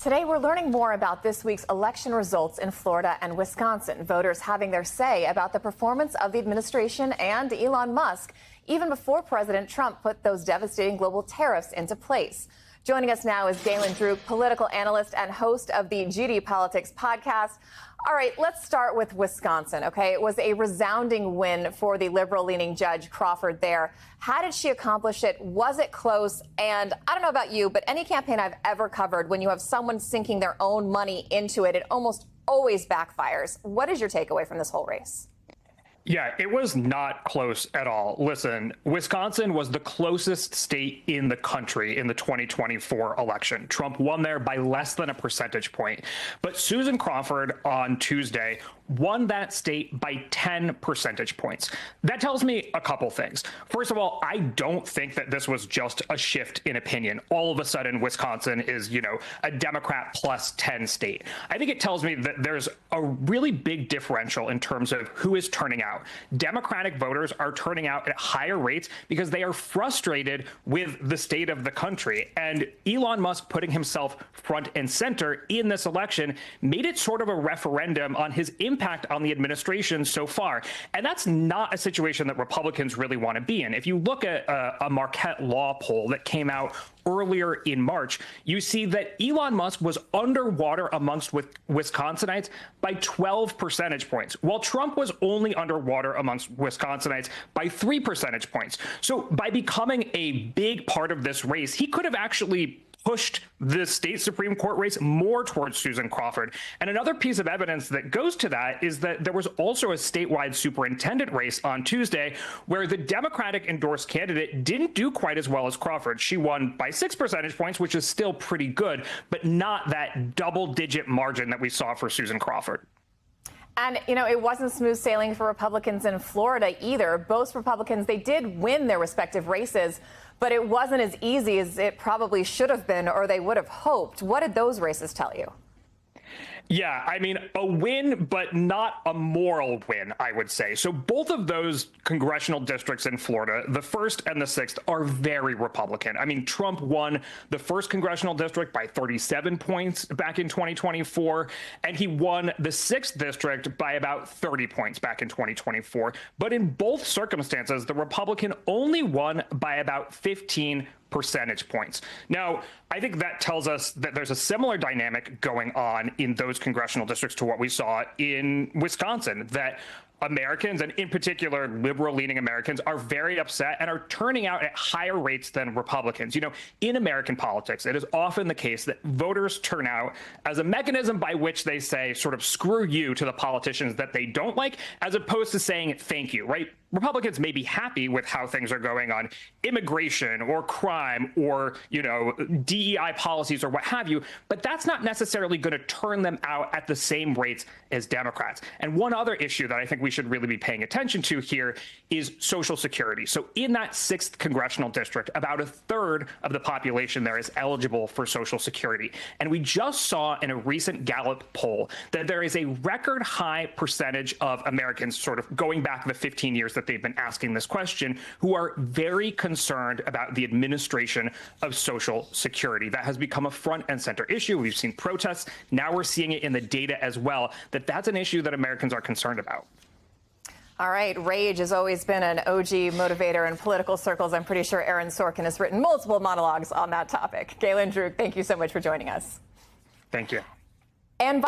Today, we're learning more about this week's election results in Florida and Wisconsin. Voters having their say about the performance of the administration and Elon Musk, even before President Trump put those devastating global tariffs into place. Joining us now is Galen Druk, political analyst and host of the GD Politics podcast. All right, let's start with Wisconsin, okay? It was a resounding win for the liberal-leaning Judge Crawford there. How did she accomplish it? Was it close? And I don't know about you, but any campaign I've ever covered, when you have someone sinking their own money into it, it almost always backfires. What is your takeaway from this whole race? Yeah, it was not close at all. Listen, Wisconsin was the closest state in the country in the 2024 election. Trump won there by less than a percentage point. But Susan Crawford on Tuesday won that state by 10 percentage points. That tells me a couple things. First of all, I don't think that this was just a shift in opinion. All of a sudden, Wisconsin is, a Democrat plus 10 state. I think it tells me that there's a really big differential in terms of who is turning out. Democratic voters are turning out at higher rates because they are frustrated with the state of the country. And Elon Musk putting himself front and center in this election made it sort of a referendum on his impact on the administration so far. And that's not a situation that Republicans really want to be in. If you look at a Marquette Law poll that came out earlier in March, you see that Elon Musk was underwater amongst Wisconsinites by 12 percentage points, while Trump was only underwater amongst Wisconsinites by 3 percentage points. So by becoming a big part of this race, he could have actually pushed the state Supreme Court race more towards Susan Crawford. And another piece of evidence that goes to that is that there was also a statewide superintendent race on Tuesday where the Democratic endorsed candidate didn't do quite as well as Crawford. She won by 6 percentage points, which is still pretty good, but not that double-digit margin that we saw for Susan Crawford. And, it wasn't smooth sailing for Republicans in Florida either. Both Republicans, they did win their respective races, but it wasn't as easy as it probably should have been or they would have hoped. What did those races tell you? Yeah, I mean, a win, but not a moral win, I would say. So both of those congressional districts in Florida, the 1st and the 6th, are very Republican. I mean, Trump won the 1st congressional district by 37 points back in 2024, and he won the 6th district by about 30 points back in 2024. But in both circumstances, the Republican only won by about 15 percentage points. Now, I think that tells us that there's a similar dynamic going on in those congressional districts to what we saw in Wisconsin, that Americans, and in particular liberal-leaning Americans, are very upset and are turning out at higher rates than Republicans. In American politics, it is often the case that voters turn out as a mechanism by which they say sort of screw you to the politicians that they don't like, as opposed to saying thank you, right? Republicans may be happy with how things are going on immigration or crime or, DEI policies or what have you, but that's not necessarily going to turn them out at the same rates as Democrats. And one other issue that I think we should really be paying attention to here is Social Security. So in that 6th congressional district, about a third of the population there is eligible for Social Security. And we just saw in a recent Gallup poll that there is a record high percentage of Americans, sort of going back the 15 years that they've been asking this question, who are very concerned about the administration of Social Security. That has become a front and center issue. We've seen protests. Now we're seeing it in the data as well, that's an issue that Americans are concerned about. All right. Rage has always been an OG motivator in political circles. I'm pretty sure Aaron Sorkin has written multiple monologues on that topic. Galen Druk, thank you so much for joining us. Thank you. And